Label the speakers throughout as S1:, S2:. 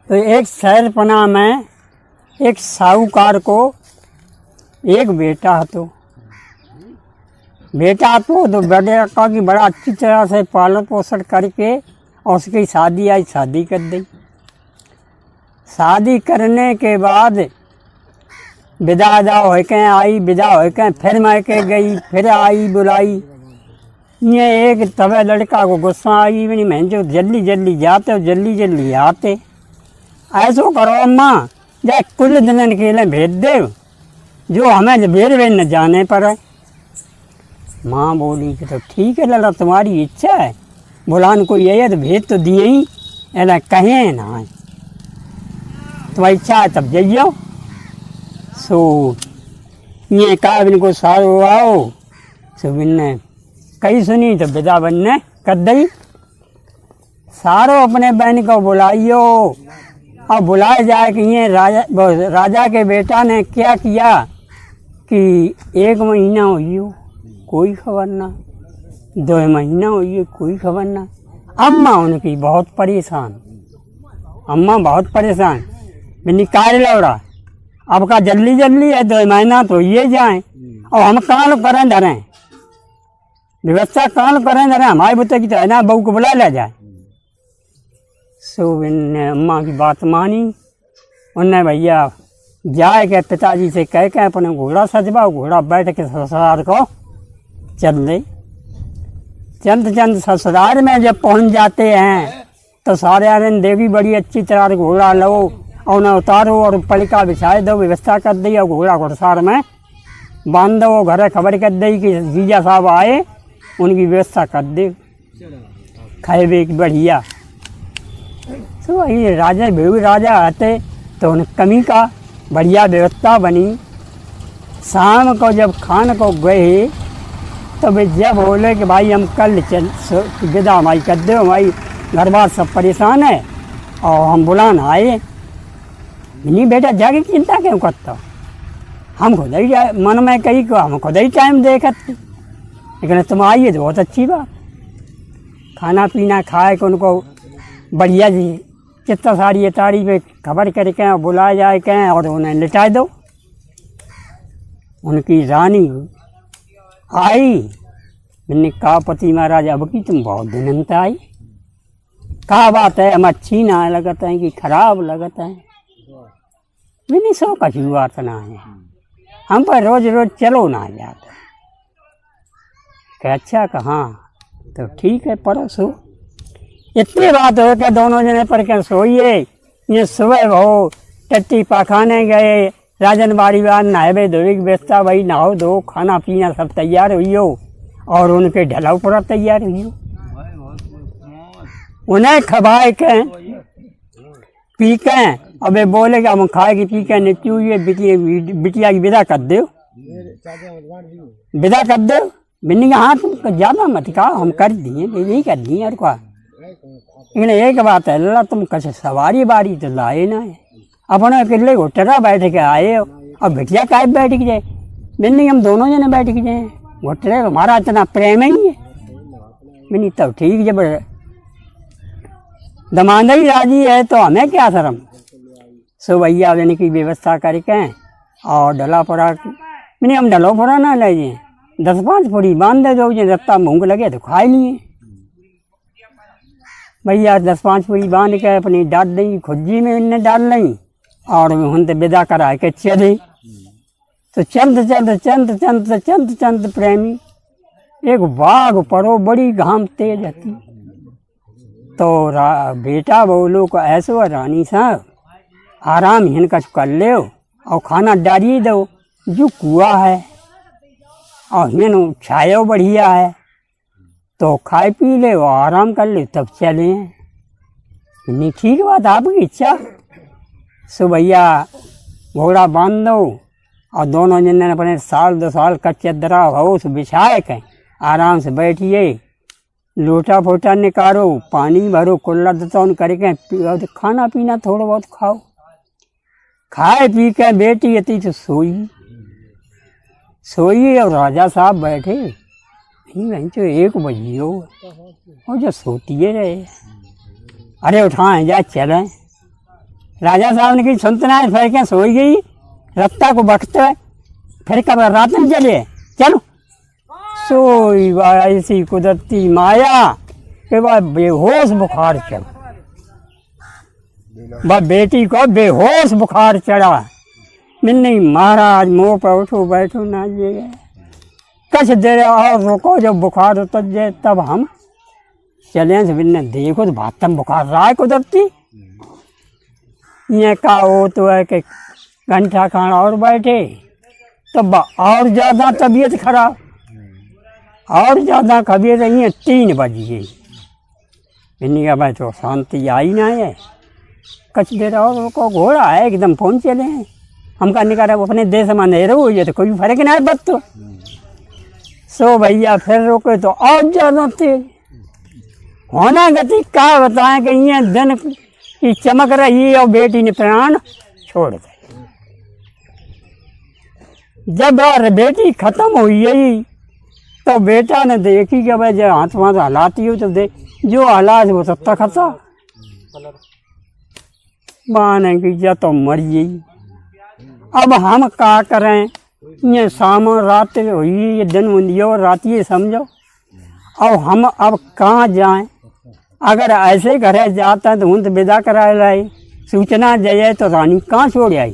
S1: तो एक शहरपना में एक साहूकार को एक बेटा तो बेटे का की बड़ा अच्छी तरह से पालन पोषण करके और उसकी शादी आई, शादी कर दी। शादी करने के बाद विदा हो के आई, विदा हो के फिर मैके गई, फिर आई बुलाई। ये एक तवे लड़का को गुस्सा आई, भी मैं जो जल्दी जल्दी जाते हो जल्दी जल्दी आते, ऐसो करो अम्मा जाए कुल दिन के लिए भेज दे जो हमें बेर बेर न जाने पर है। माँ बोली कि तो ठीक है लड़ा, तुम्हारी इच्छा है, बुलान को ये है तो भेज तो दिए ही, ऐसा कहें ना तुम्हारी इच्छा है तब जाइयो। सो ये कहा इनको सारो आओ, सो इनने कही सुनी तो विदा बनने कर दी। सारो अपने बहन को बुलाइयो और बुलाए जाए कि ये राजा के बेटा ने क्या किया कि 1 महीना हुई हो कोई खबर ना, 2 महीना हुई कोई खबर ना। अम्मा उनकी बहुत परेशान, अम्मा बहुत परेशान, मैंने कार लौड़ा अब का जल्दी जल्दी है, 2 महीना तो ये जाए और हम कहाँ करें धरें, व्यवस्था कहाँ करें धरें, हमारे बुते की तो है ना बहू को बुला ले जाए। सो ने अम्मा की बात मानी, उनने भैया जाए के पिताजी से कह के अपने घोड़ा सजवाओ, घोड़ा बैठ के ससुराल को चल दे। चंद ससुराल में जब पहुंच जाते हैं तो सारे आदमी देवी बड़ी अच्छी तरह से घोड़ा लो और उन्हें उतारो और पलिका बिछाए दो, व्यवस्था कर दी और घोड़ा घुड़सार में बांध दो। घर खबर कर दी कि जीजा साहब आए, उनकी व्यवस्था कर दे खाए की बढ़िया। तो ये राजा भेड़ राजा आते तो उन्हें कमी का बढ़िया व्यवस्था बनी। शाम को जब खान को गए तो वे जब बोले कि भाई हम कल चल विदा हमारी कर दो, हमारी घर बार सब परेशान है और हम बुलाना आए। नहीं बेटा जाके चिंता क्यों करता, हम खुद ही मन में कही को हम खुद ही टाइम देखते, लेकिन तुम आइए तो बहुत अच्छी बात। खाना पीना खाए कि उनको बढ़िया जी चित्ता सारी तारी पे खबर करके बुलाया जाए के और उन्हें लिटा दो। उनकी रानी आई, मैंने कहा पति महाराज अब की तुम बहुत दिनंत आई, कहा बात है, हम अच्छी ना लगता है कि खराब लगता है। मैंने सो कछु बात ना है, हम पर रोज रोज चलो ना जाता। कह अच्छा कहाँ, तो ठीक है परोसो। इतनी बात हो क्या दोनों जने पर क्या सोइए। ये सुबह हो टट्टी पाखाने गए, राजन बाड़ी बार नहावे धोवे की व्यवस्था, भाई नहाओ धो खाना पीना सब तैयार हुई हो और उनके ढलाव पूरा तैयार हुई हो। उन्हें खबाए के पी के अब बोले कि हम खाए की पी के नीति हुई बिटिया की विदा कर दो, विदा कर दो। बिन्नी का हाँ तुम ज़्यादा मत कहा, हम कर दिए यही कर दिए और क्या। लेकिन एक बात है अल्लाह तुम कैसे सवारी बारी तो लाए ना है, अपने अकेले घोटरा बैठ के आए हो और बिटिया काहे बैठ के जाए। बिन्नी हम दोनों जने बैठ के जाए, घोटरे हमारा इतना प्रेम ही है। बिन्नी तब ठीक, जब दमांदा ही राजी है तो हमें क्या शर्म। सो भैया की व्यवस्था करके और डला पड़ा, मैंने हम डलो पड़ा ना ले जाए, 10-5 पूरी बांध दे दो, रत्ता भूख लगे तो खा लिए। भैया 10-5 पूरी बांध के अपनी डाल दी, खुज्जी में इन्हें डाल ली और उनसे विदा करा के चले। तो चंद प्रेमी एक बाघ पड़ो, बड़ी घाम तेज હતી। तो बेटा बोलो को ऐसो रानी साहब आराम हिन कछ कर ले और खाना डालिए दो, जो कुआ है और हिन छायो बढ़िया है तो खाए पी ले और आराम कर ले तब चले। नहीं ठीक बात, आपकी इच्छा। सो भैया घोड़ा बांध दो और दोनों जन अपने 1-2 साल का चदरा हो उस बिछाए के आराम से बैठिए, लोटा फोटा निकालो, पानी भरो, कुल्ला दतौन करके खाना पीना थोड़ा बहुत खाओ। खाए पी के बेटी अति तो सोई और राजा साहब बैठे, नहीं तो 1 बजे हो और जो सोती रहे। अरे उठाएं जा चलें, राजा साहब ने कही सुनतना है, फिर क्या सोई गई रत्ता को बखते, फिर कब रात में चले चलो। सोई ऐसी कुदरती माया कि वह बेहोश बुखार चढ़ा, वह बेटी को बेहोश बुखार चढ़ा। मिन्नी महाराज मुँह पर उठो बैठो ना ये कुछ देर और रुको, जब बुखार उतर जाए तब हम चले। बिन्ने देखो तो भातम बुखार रहा है कुदरती। ये का वो तो है कि घंटा खाना और बैठे तो और ज़्यादा तबीयत खराब, और ज़्यादा तबीयत ये 3 बज गई। बिन्नी का भाई तो शांति आई ना है, कुछ देर और रुको, घोड़ा है एकदम पहुँच चले हैं। हम का निकाल अपने देश में नहीं रहो, ये तो कोई फर्क नहीं बत तो। सो भैया फिर रोके तो और ज़्यादा तेज होना गति का बताएं कि ये दिन की चमक रही और बेटी ने प्राण छोड़ दिए। जब बेटी खत्म हुई गई तो बेटा ने देखी कि भाई जब हाथ वहाँ हलाती हो तो देख जो हालात वो सब तक था माने कि या तो मर गई। अब हम क्या करें, ये शाम रात हुई, ये दिन मुंदियो रात ये समझो। अब हम अब कहाँ जाएं? अगर ऐसे घरे जाता है तो उन तो विदा करा लाई, सूचना जाए तो रानी कहाँ छोड़ आई।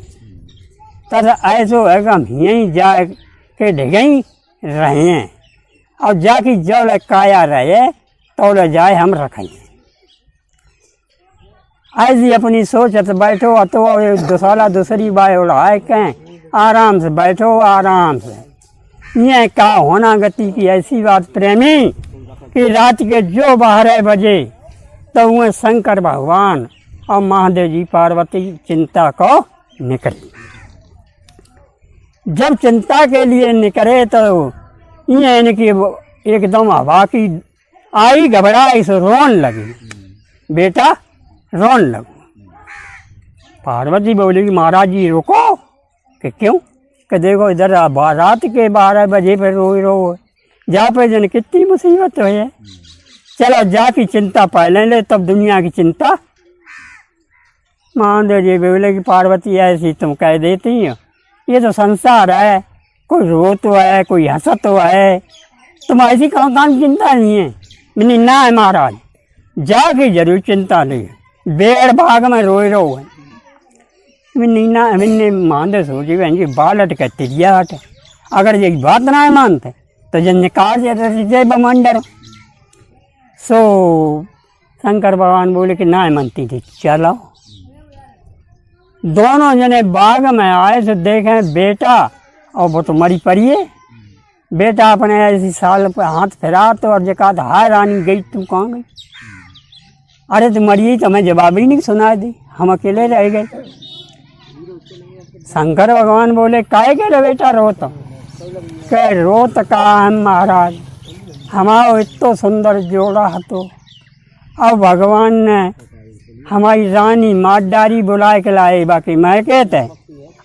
S1: तब ऐसो है कि हम यहीं जा के ढगई रहे हैं और जाके जब काया रहे तो ले जाए हम रखें। ऐसी अपनी सोचत बैठो तो दूसरा दूसरी बाय उड़ाए कहें आराम से बैठो आराम से। ये का होना गति की ऐसी बात प्रेमी कि रात के जो 12 बजे तो वह शंकर भगवान और महादेव जी पार्वती चिंता को निकले। जब चिंता के लिए निकले तो ये इनकी एकदम हवा की आई घबराई से रोन लगी, बेटा रोन लगो। पार्वती बोली कि महाराज जी रुको, कि क्यों? कि देखो इधर रात के 12 बजे पर रो जा पे जन कितनी मुसीबत है। चलो जाकी चिंता पहले ले तब दुनिया की चिंता। महादेव जी बोले कि पार्वती ऐसी तुम कह देती हो, ये तो संसार है, कोई रो तो है कोई हंसा तो है, तुम ऐसी काम चिंता नहीं है। मैंने ना है महाराज, जाके जरूर चिंता ले, बेड़ भाग में रोए रो है। मैंने मानते सोची बहन जी बालट का तिरिया हट, अगर ये बात ना मानते तो जन निकाल जय बमंडर। सो शंकर भगवान बोले कि ना मानती थी, चलो। दोनों जने बाग में आए तो देखें बेटा और वो तो मरी पड़ी है। बेटा अपने ऐसी साल पर हाथ फिरा तो और जका हाय रानी गई तू कहाँ गई? अरे तो मरी तो मैं जवाब ही नहीं सुना दी, हम अकेले रह गए। शंकर भगवान बोले काहे के बेटा रोत? कह रोत का हम महाराज, हमारा इतना सुंदर जोड़ा तो अब भगवान ने हमारी रानी मारदारी बुलाए के लाए, बाकी मैं कहते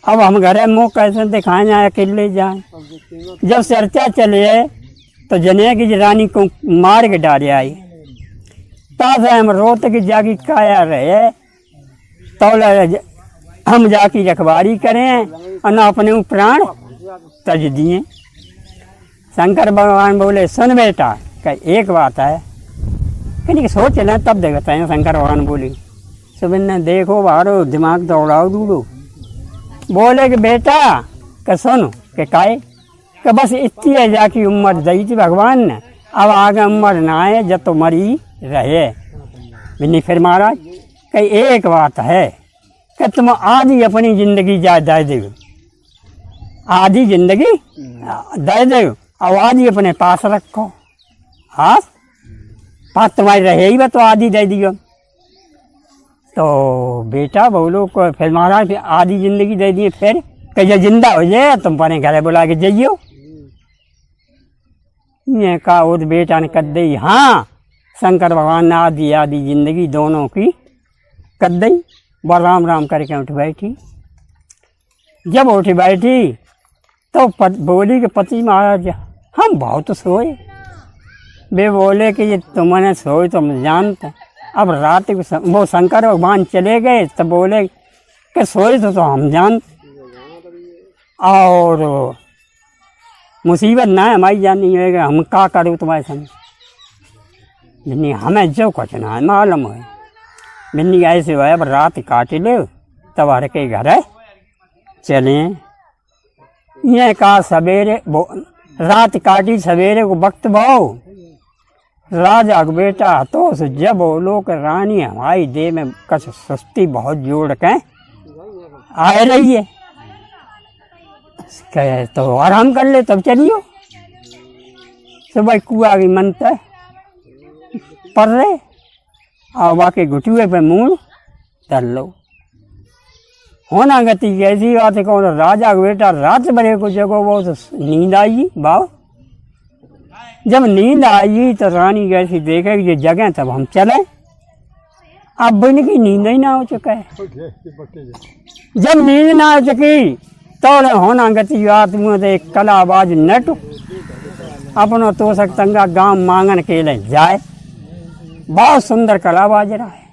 S1: अब हम घरे मुँह कैसे दिखाए जाए, अकेले जाए। जब चर्चा चले तो जने की रानी को मार के डाले आई, तब हम रोत की जागी काया रहे तो हम जाकी रखवारी करें और न अपने प्राण तज दिए। शंकर भगवान बोले सुन बेटा, क्या एक बात है कि सोच लें तब देखते हैं। शंकर भगवान बोली सुबह ने देखो बारो दिमाग दौड़ाओ दूड़ो। बोले कि बेटा कि सुनो कि काहे कि बस इतनी है जाकी उम्र दी थी भगवान ने, अब आगे उम्र ना आए जब तो मरी रहे। बिन्नी फिर महाराज कि एक बात है कि तुम आधी अपनी जिंदगी दे दो, आधी जिंदगी दे दो और आधी अपने पास रखो। हाँ पास तुम्हारी रहे ही तो आधी दे दियो। तो बेटा बोलो को फिर महाराज आधी जिंदगी दे दिए, फिर कहीं जिंदा हो जाए तुम अपने घर बुला के जाइयो। ये कहा उस बेटा ने कर दी। हाँ शंकर भगवान ने आधी आधी जिंदगी दोनों की कर दी। वो राम राम करके उठ बैठी। जब उठ बैठी तो बोली कि पति महाराज हम बहुत सोए। वे बोले कि ये तुमने सोए तुम जानते, अब रात को वो शंकर भगवान चले गए तो बोले कि सोए तो हम जान और मुसीबत ना हमारी जानी है कि हम का करूँ तुम्हारे संग। बिन्नी हमें जो कुछ ना है मालूम है। बिन्नी ऐसे हुआ अब रात काट लो तब हर के घर है चले। ये कहा सवेरे रात काटी सवेरे को वक्त भाव राजा का बेटा तो जब वो लोग रानी हमारी देह में कछ सस्ती बहुत जोड़ के आए रही है कहे तो आराम कर ले तब चलियो। सुबह कुआ की मनता पड़ रहे और बाकी घुटुए पे मुँह धर लो। होना गति ऐसी बात है कौन राजा का बेटा रात बड़े को जगह वो तो नींद आई बाव। जब नींद आई तो रानी कैसी देखे ये जगह तब हम चले। अब इनकी नींद ही ना हो चुका है। जब नींद ना हो चुकी तो होना गति बात मुँह से एक कलाबाज नट अपना तो तंगा गांव मांगन के लिए जाए। बहुत सुंदर कलाबाज रहा है।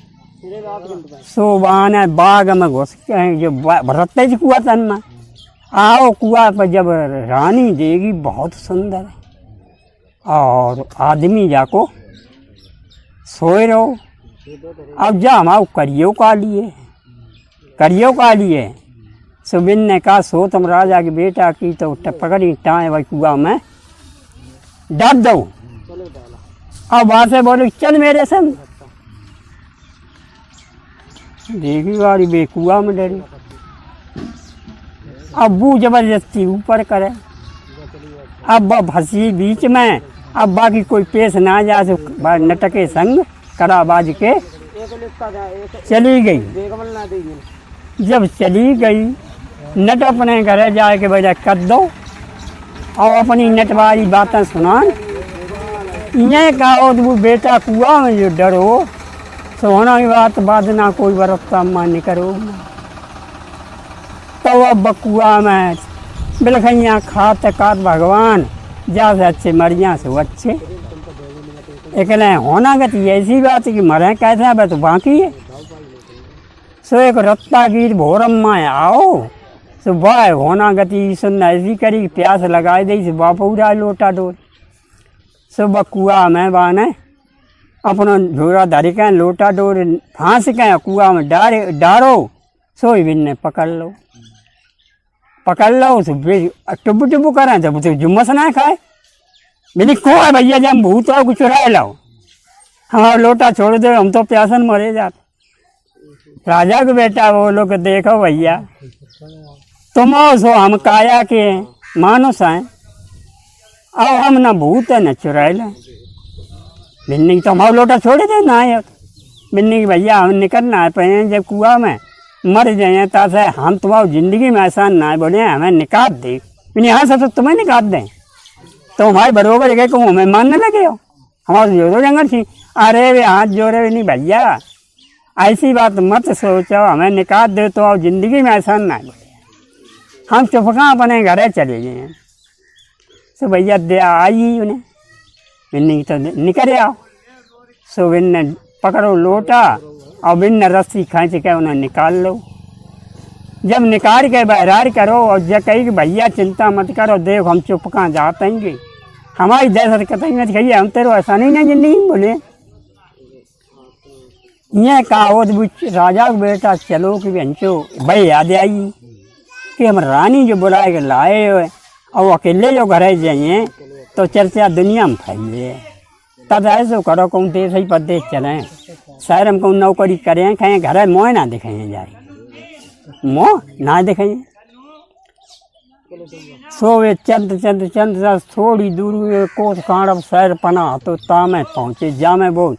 S1: सोबान है बाग में घुस के जो भरते थे कुआ तन में आओ कुआ पर जब रानी देगी बहुत सुंदर है और आदमी जाको सोए रहो। अब जा हम करियो का लिए सुबिन ने कहा सो तुम राजा के बेटा की तो पकड़ी टाए वही कुआ में डाल दो। अब वहां से बोले चल मेरे संग। देखी वाली बेकुआ में डरी। अब वो जबरदस्ती ऊपर करे। अब फंसी बीच में। अब बाकी कोई पेश ना जा तो नटके संग कराबाज के चली गई। जब चली गई नट अपने घर जाके बजा कर दो और अपनी नटवारी बातें सुनान। ये कहो तो वो बेटा कुआ में जो डरो सोना की बात ना कोई बरतता मान्य करो। तो अब बकुआ में बिलखैया खाते काट भगवान जा से अच्छे मरिया से अच्छे एकले होना गति ऐसी बात है कि मरे कैसे अब तो बाकी है। सो एक रत्ता गीत भोरम में आओ सो वाह होना गति सुन ऐसी करी प्यास लगाए दी बापूरा लोटा डोर। सो बकुआ में बाने अपना झोरा धरी के लोटा डोर फांस के कुआ में डारो सोई बिन ने पकड़ लो तो टुब टुब करें जब तो जुम्मस ना खाए। बिनी को है भैया जब भूत हो कुछ चुरा लाओ हमारा लोटा छोड़ दो हम तो प्यासन मरे जाते। राजा के बेटा वो लोग देखो भैया तुम सो हम काया के मानुस हैं और हम न भूत है न चुराए। बिन्नी तो हमारा लोटा छोड़े थे ना आए। बिन्नी की भैया हम निकलना है पे जब कुआ में मर जाए तासे हम तुम्हारी जिंदगी में एहसान ना है। बोले हमें निकाल दे। बिन्नी हाँ सब तो तुम्हें निकाल दें तो हमारे बरोबर गए को हमें मानने लगे हो। हमारे जोड़ो जंगल थी। अरे वे हाथ जोड़े नहीं भैया ऐसी बात मत सोचो हमें निकाल दे तो जिंदगी में एहसान ना है। हम चुपका अपने घर चले गए। सो भैया दे आई उन्हें बिन्नी तो निकल आओ। सो बिन ने पकड़ो लोटा और बिन ने रस्सी खींच के उन्हें निकाल लो। जब निकाल के बहरार करो और जब कही कि भैया चिंता मत करो देखो हम चुपका जाते हैं हमारी दहशत कतई मत कही हम तेरो ऐसा नहीं ना जिंदगी बोले। ये कहा राजा का बेटा चलो कि बंचो भाई याद आई कि हम रानी जो बुलाए के लाए हुए और अकेले जो घर जाइए तो चर्चा दुनिया में फैले। तब ऐसे करो कहूँ देश ही प्रदेश चलें शहर में कहूँ नौकरी करें कहें घर मोह ना दिखाएँ जाए मोह ना दिखाएँ। सो वे चंद थोड़ी दूर कोस कांड शहर पना तो ता में पहुँचे जा में वो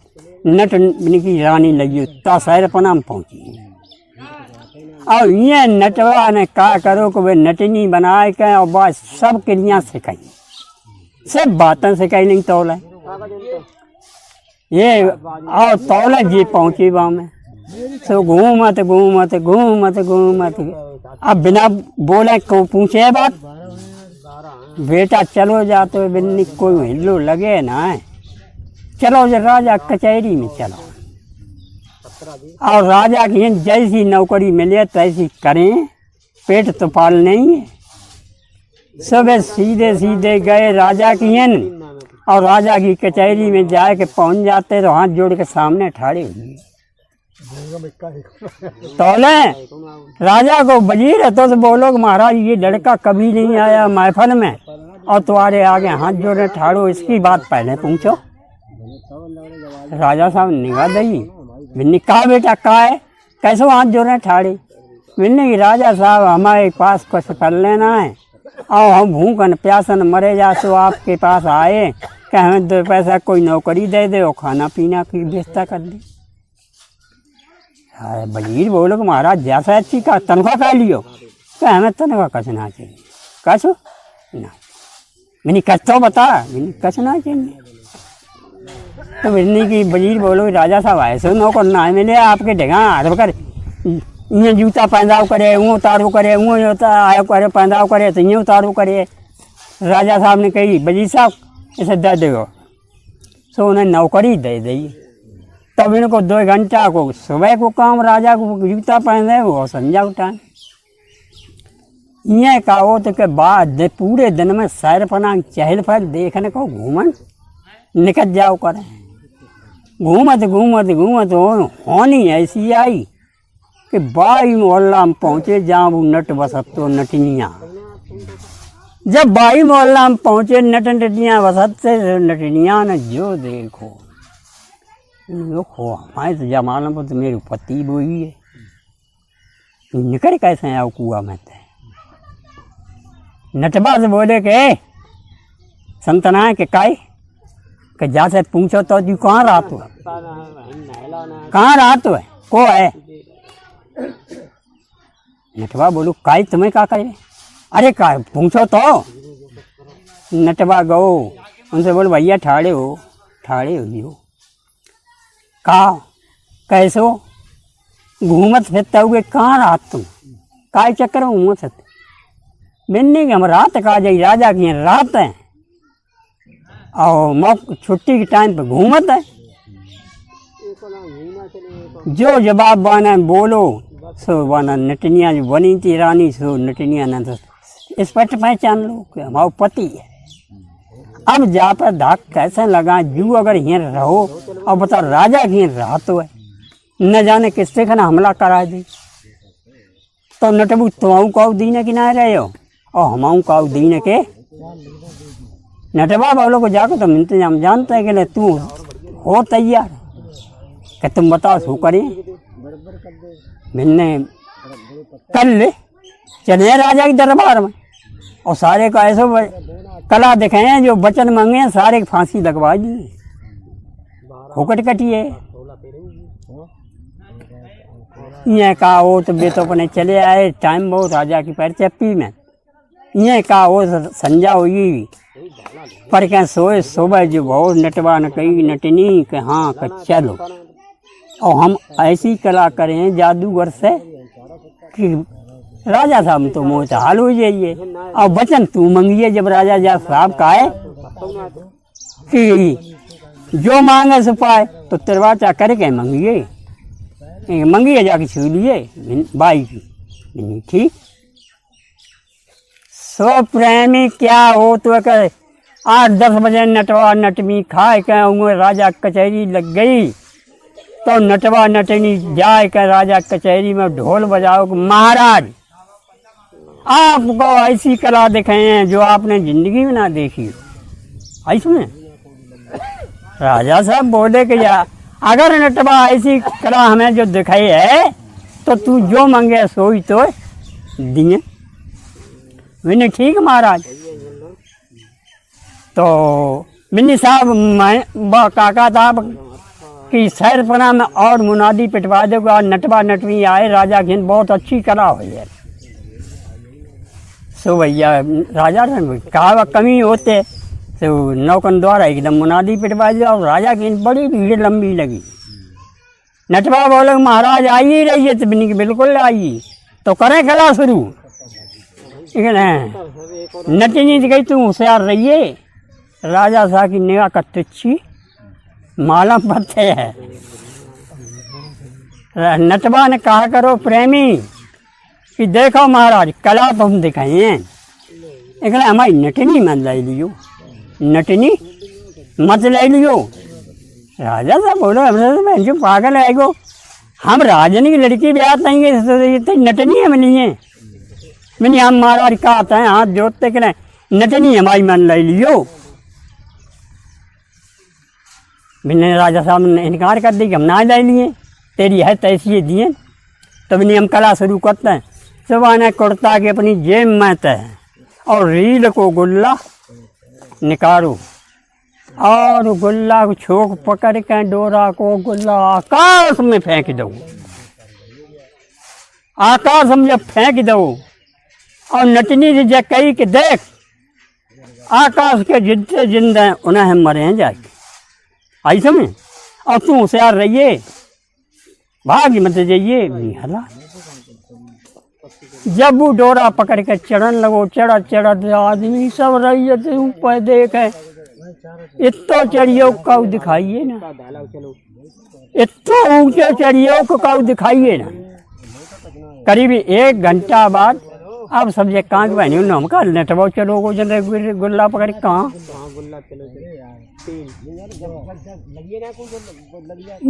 S1: नट की रानी लगी ता शहर पना में पहुँची। और ये नटवा ने क्या करो कि वे नटनी बनाए के और बस सब क्रिया सिखाई सब बातें सिखाई नहीं तौल ये और तौल जी पहुँची वहाँ में। सो घूमत अब बिना बोले को पूछे बात बेटा चलो जाते बिन्नी कोई हिल्लो लगे ना चलो जो राजा कचहरी में चलो। और राजा की जैसी नौकरी मिले तैसी करें, पेट तो पाल नहीं है। सुबह सीधे सीधे गए राजा की और राजा की कचहरी में जाके पहुंच जाते तो हाथ जोड़ के सामने ठाड़े हुए। तोले राजा को वजीर है तो बोलो कि महाराज ये लड़का कभी नहीं आया महफल में और तुम्हारे आगे हाथ जोड़े ठाड़ो, इसकी बात पहले पूछो। राजा साहब निगाह दई, मैंने कहा बेटा का है, कैसे हाथ जोड़े ठाड़े? मैंने कि राजा साहब हमारे पास कुछ कर लेना है और हम भूखन प्यासन मरे जा सो आपके पास आए कि हमें 2 पैसा कोई नौकरी दे दे और खाना पीना की व्यवस्था कर दे। वजीर बोलो कि महाराज जैसा अच्छी का तनख्वाह कर लियो, कि हमें तनख्वाह कसना चाहिए। कसो ना, मैंने कस तो बता, मैंने कसना चाहिए। तो मैंने की वजीर बोलो राजा साहब ऐसे नौकर ना मिले आपके ढेगा हाथ कर ये जूता पहनाव करे, वो उतारू करे, वो आयो करे पहनाव करे तो ये उतारू करे। राजा साहब ने कही वजीर साहब इसे दे दो, सो उन्हें नौकरी दे दी। तब इनको 2 घंटा को सुबह को काम राजा को जूता पहने वो संजा उठाए। ये कहो तो के बाद पूरे दिन में सैर पना चहल पहल देखने को घूमन निकल जाओ करें। घूमत घूमत घूमत होनी ऐसी आई कि बाई मोहल्ला में पहुँचे जहाँ वो नट बसत तो नटनिया। जब बाई मोहल्ला में पहुँचे नट नटनिया बसत से नटनिया ने जो देखो हमारे तो जमाना पर तो मेरी पति बोई है, निकल कैसे आओ कुआ में थे। नटबा से बोले के संतना के काय कि जा से पूछो तो तू कहाँ रात हो, कहाँ रात है को है। नटबा बोलो काय तुम्हें क्या करे, अरे काय पूछो तो। नटबा गो उनसे बोलो भैया ठाड़े हो हो का कैसो घूमत फिरता हुए कहाँ रात तुम काय चक्कर में घूमत फिरते। मैंने कि हम रात का जाई राजा की रात है और छुट्टी के टाइम पे घूमत है। जो जवाब बना बोलो सो बना नटनिया जो बनी थी रानी सो नटनिया ने तो इस पर पहचान लो कि हमारा पति है। अब जा पर धाक कैसे लगा जू अगर यहाँ रहो और बताओ राजा की रात तो है न जाने किससे खाना हमला करा दी तो नटबू तुम काऊ दीने की ना रहे हो और हमाऊँ काऊ दीने के। नटबा वालों को जाकर तुम इंतजाम जानते हैं कि तू हो तैयार कि तुम बताओ शू करें। मैंने कर ले चले राजा के दरबार में और सारे का ऐसा कला दिखाए जो वचन मांगे सारे फांसी लगवा दी हुकट कटिए। ये कहा वो तो बे तो अपने चले आए टाइम बहुत राजा की पैर चप्पी में। ये कहा वो संजा हुई पर क्या सोए सुबह जो बहुत नटवा न कही नटनी कि हाँ कि चलो और हम ऐसी कला करें जादूगर से कि राजा साहब तो मोह हाल हो जाइए और वचन तू मंगिए। जब राजा जा साहब का है कि जो मांगे सो पाए तो तिरवाचा करके मंगिए जाके छू लिए बाई की ठीक। सो प्रेमी क्या हो तो कर 8-10 बजे नटवा नटमी खाए के राजा कचहरी लग गई तो नटवा नटनी जाए के राजा कचहरी में ढोल बजाओ महाराज आपको ऐसी कला दिखाए हैं जो आपने जिंदगी में ना देखी। इसमें राजा साहब बोले कि या अगर नटवा ऐसी कला हमें जो दिखाई है तो तू जो मांगे सोई तो दिए। मैंने ठीक महाराज। तो मिन्नी साहब काका साहब की सैरपना में और मुनादी पिटवा देगा नटवा नटवी आए राजा की बहुत अच्छी कला हुई है। सो भैया राजा कहा कमी होते तो नौकन द्वारा एकदम मुनादी पिटवा दिया और राजा की बड़ी भीड़ लंबी लगी। नटवा बोले महाराज आई ही रही है तो बिल्कुल आई तो करें कला शुरू। नटनी गई तू होशियार रहिए। राजा साहब की निगाह का तुच्छी मालूम पड़ते है नटवा ने कहा करो प्रेमी कि देखो महाराज कला तुम दिखाई हैं, एक हमारी नटनी मत ले लियो, नटनी मत ले लियो। राजा साहब बोलो हमसे जो पागल है गो, हम राजन की लड़की ब्याह देंगे तो नटनी हम नहीं है। मैंने हम महाराज कहा था हाथ जोतते कि नटनी हमारी मन ले लियो। मैंने राजा साहब ने इनकार कर दी कि हम ना ले लिए, तेरी है तैसी दिए। तब नहीं हम कला शुरू करते हैं। सुबह ने कुर्ता के अपनी जेब में तय और रील को गुल्ला निकालो और गुल्ला को छोक पकड़ के डोरा को गुल्ला आकाश में फेंक दो। आकाश में जब फेंक दो और नटनी से जब कही कि देख आकाश के जितने जिंदा हैं उन्हें हम मरे जाएंगे, आई समझ। और तू होशियार रहिए, भाग मत जाइए। हला जब वो डोरा पकड़ के चढ़न लगो, चढ़ा चढ़ा आदमी सब रैयत ऊपर देखे, इतना चढ़ियो काऊ दिखाइए ना, इतना ऊंचे चढ़ियो को काऊ दिखाइए ना। करीब 1 घंटा बाद अब सब जे कहाँ के बहनी हम कहा नटवा चलो गो जन गुल्ला पकड़ कहाँ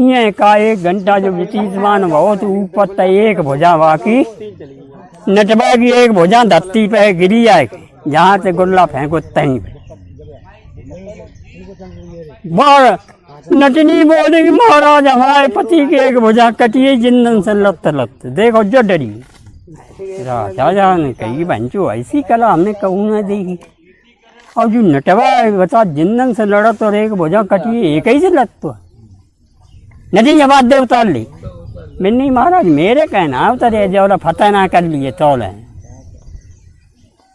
S1: ये का 1 घंटा जो व्यतीतमान बहुत ऊपर तक एक भुजा बाकी नटवा की एक भुजा धरती पे गिरी आए, जहाँ से गुल्ला फेंको तहीं पे। नटनी बोले कि महाराज हमारे पति की एक भुजा कटिए जिंदन से लत लत, देखो जो डरी। राजा ने कही बंचो ऐसी कला हमने कहूँ ना देखी। और जो नटवा बता जिंदन से लड़त और एक भुजा कटिए एक ही से लत तो नदी जवाब दे उतार ली। मैंने महाराज मेरे कहना उतरे जो फतेह ना कर लिए तौल है।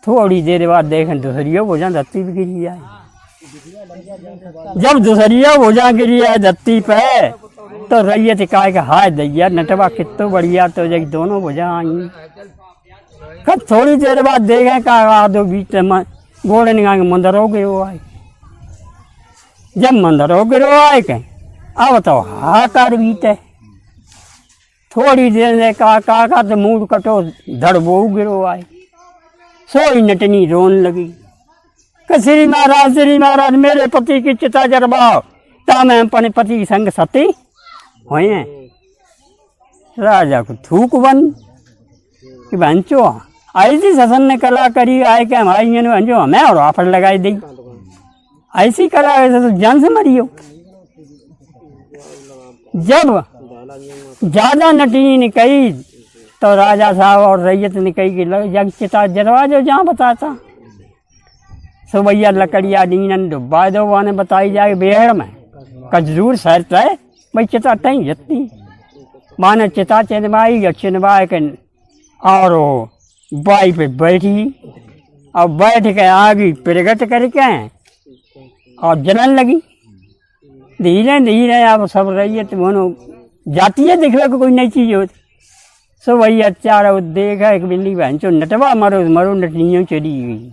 S1: थोड़ी देर बाद देखें दूसरियों भुजा धरती पे गिरी आए। जब दूसरियों भुजा गिरी आए धरती पे तो रैयत कहा कि हाय दैया नटवा कितो बढ़िया, तो जब दोनों भुजा आई। कब थोड़ी देर बाद देखें कहा दो बीच में घोड़े निकाल के मंदिरों के वो आए। जब मंदिरों के वो आए के अब तो हाकार बीते। थोड़ी देर में कहा तो मूड कटो धड़बो गिरो आए। सोई नटनी रोन लगी कि श्री महाराज मेरे पति की चिता जरबाओ ता मैं अपने पति संग सती हुए। राजा को थूक बंद कि बंचो ऐसी ससन ने कला करी आए कि हमारी बंचो हमें और ऑफर लगाई दी। ऐसी कला ऐसे तो जान से मरियो। जब ज्यादा नटनी ने कही तो राजा साहब और रैयत ने कही कि जग चिता जरवा जो जहाँ बताता। सुबैया लकड़िया डीनन डुब्बा दो वाने बताई जाए बेहड़ में कजरूर शर्त है भाई चिता तई जत्ती माने चिता चिनवाई या चिनवाए के और बाई पे बैठी और बैठ के आगे प्रगट करके और जलन लगी। धीरे धीरे अब सब रैयत मोनो जाती है देखने को कोई नई चीज होती। सो वही अच्छा देखा एक बिल्ली बहन चो नटवा मरो मरो नटनियों चली गई।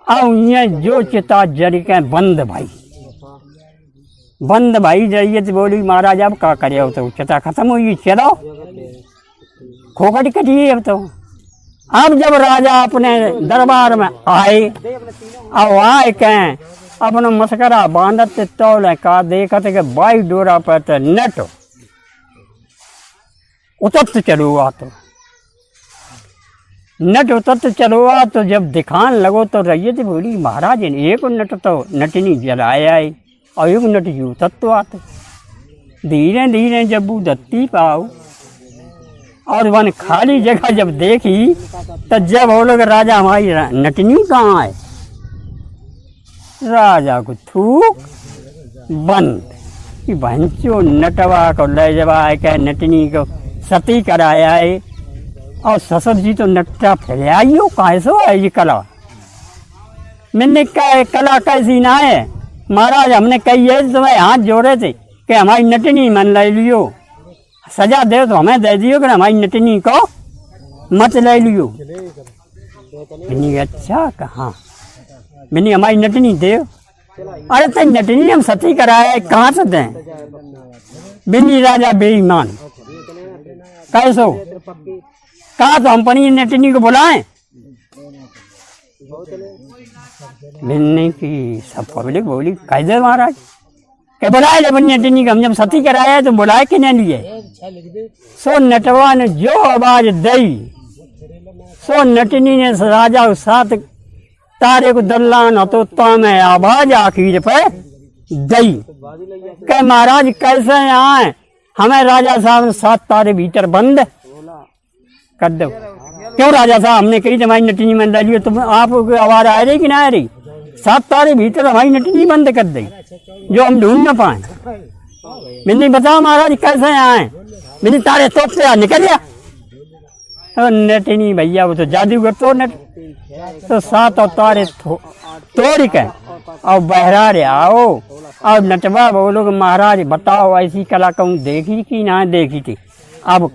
S1: अब ये जो चिता जरी के बंद भाई रैयत बोली महाराज अब क्या करे, अब तो चिता खत्म हुई चलो खोखट कटिए। अब जब राजा अपने दरबार में आए अब आए कहें अपना मस्करा बांधते तौल का देखते कि बाई डोरा पर तो नट उतरते चलो आ तो नट उतरते चलो आ तो जब दिखान लगो तो रैयत बोली महाराज एक नट तो नटनी जलाया है और एक नट यू तत्व आते। धीरे धीरे जब वो धरती पाओ और वन खाली जगह जब देखी तो जब वो लोग राजा हमारी नटनी कहाँ है। राजा को थूक बंद कि भंचो नटवा को ले जवा के नटनी को सती कराया है और ससुर जी तो नट्टा फैलाइयो कैसो है ये कला। मैंने कहा कला कैसी ना है महाराज, हमने कही है तुम्हें हाथ जोड़े थे कि हमारी नटनी मन ले लियो, सजा दे तो हमें दे दियो कि हमारी नटनी को मत ले लियो। मैंने अच्छा कहा मैंने हमारी नटनी दे। अरे तो नटनी हम सती कराया कहाँ से दें। बिन्नी राजा बेईमान कैसो कहा तो हम पनी नटनी को बुलाएं। बिन्नी की सब पब्लिक बोली कैसे महाराज के बुलाए ले बन्नी नटनी को, हम जब सती कराया तो बुलाए कि नहीं लिए। सो नटवा ने जो आवाज दई सो नटनी ने राजा साथ तारे को दल्लान तो में आवाज आखिर पे दई के महाराज कैसे आए, हमें राजा साहब ने सात तारे भीतर बंद कर दो। क्यों राजा साहब हमने कही तुम्हारी नटनी बंद डाली, तुम आप आवाज आ रही कि ना आ रही, सात तारे भीतर हमारी नटनी बंद कर दी जो हम ढूंढ न पाए। मैंने बताओ महाराज कैसे आए, मेरी तारे तोप से निकल गया। नटनी भैया वो तो जादूगर तो नट तो सात और तारे तोड़ के और बहरा रे आओ और नटवा बोलो कि महाराज बताओ ऐसी कला कहूँ देखी कि ना देखी थी। अब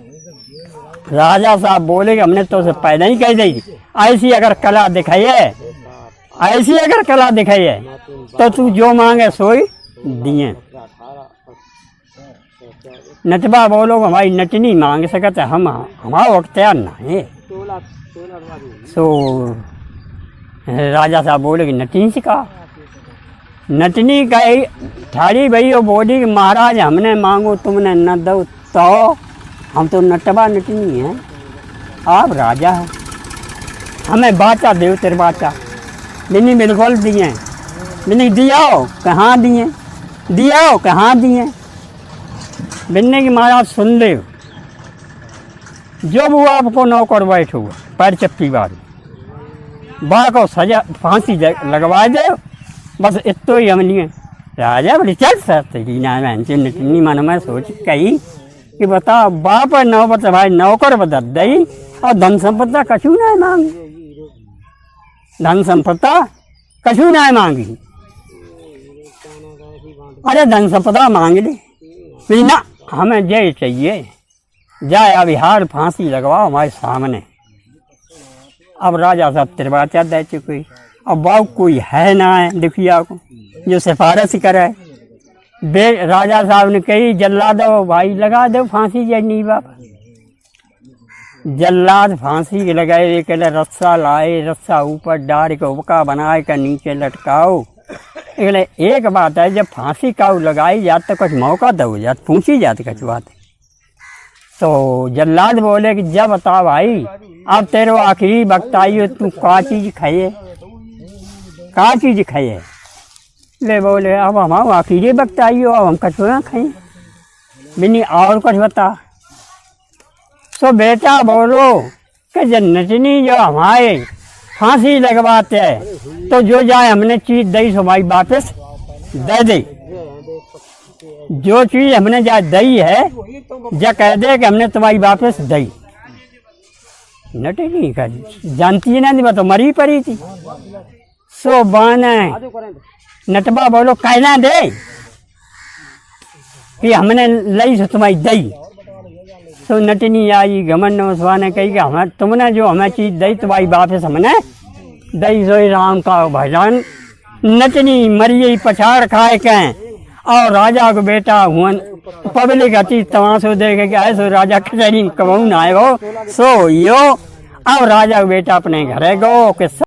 S1: राजा साहब बोले कि हमने तो उसे पहले ही कह दी ऐसी अगर कला दिखाइए, ऐसी अगर कला दिखाइए तो तू जो मांगे सोई दिए। नटवा बोलो हमारी नटनी मांग सकते हम हमारा वक्त तैयार ना है। सो राजा साहब बोले कि नटनी से कहा, नटनी का ठाड़ी भई और बोली कि महाराज हमने मांगो तुमने न दो तो हम तो नटवा नटनी हैं, आप राजा हैं, हमें बाचा देव तेरे बाचा। बिन्नी बिल्कुल दिए, बिन्नी दियाओ कहाँ दिए, दियाओ कहाँ दिए। बिन्नी की महाराज सुन ले, जो वो आपको नौकर बैठो पैर चप्पी बारी बा को सजा फांसी लगवा दे, बस इतो ही हमनी है। राजा बड़ी चल सकते नटनी मन में सोच कही कि बताओ बाप नौबत भाई नौकर बदल दई और धन संपदा कछू ना मांगी, धन संपदा कछू ना मांगी। अरे धन संपदा मांग ली ना, हमें जय चाहिए, जाए अब हार फांसी लगवाओ हमारे सामने। अब राजा साहब तिरवाचा दे चुके, अब बाबू कोई है ना है दुखिया को जो सिफारिश करे। राजा साहब ने कही जल्ला दो भाई लगा दो फांसी जनी बाप। जल्लाद फांसी के लगाए, एक रस्सा लाए, रस्सा ऊपर डाल के उबका बनाए कर नीचे लटकाओ। एक बात है जब फांसी काऊ लगाई जात तो कुछ मौका दो जात पूछी जाती कुछ बात। तो जल्लाद बोले कि जब बता भाई अब तेरे आखिरी वक्त आई हो, तू का चीज खाइए, का चीज खाइए। ले बोले अब हम आखिरी वक्त आई हो, अब हम कछुआ खाएं। बिन्नी और कुछ बता। तो बेटा बोलो कि नटनी जो हमारे फांसी लगवाते हैं तो जो जाए हमने चीज दई सो भाई वापस दे दे। जो चीज हमने जा दई है जा कह दे कि हमने तुम्हारी वापस दई। नटनी का जानती ना नहीं, तो मरी पड़ी थी। सो बाने नटवा बोलो कहना दे कि हमने लई सो तुम्हारी दई। तो नटनी आई घमंड ने कही कि हमें तुमने जो हमें चीज दई तुम्हारी वापस हमने दई। सोई राम का भजन नटनी मरिए पछाड़ खाए के और राजा को बेटा हुआ पब्लिक अति तमाशो देखे कि ऐसो राजा कचहरी कबू ना आए हो। सो यो अब राजा को बेटा अपने घरे गो के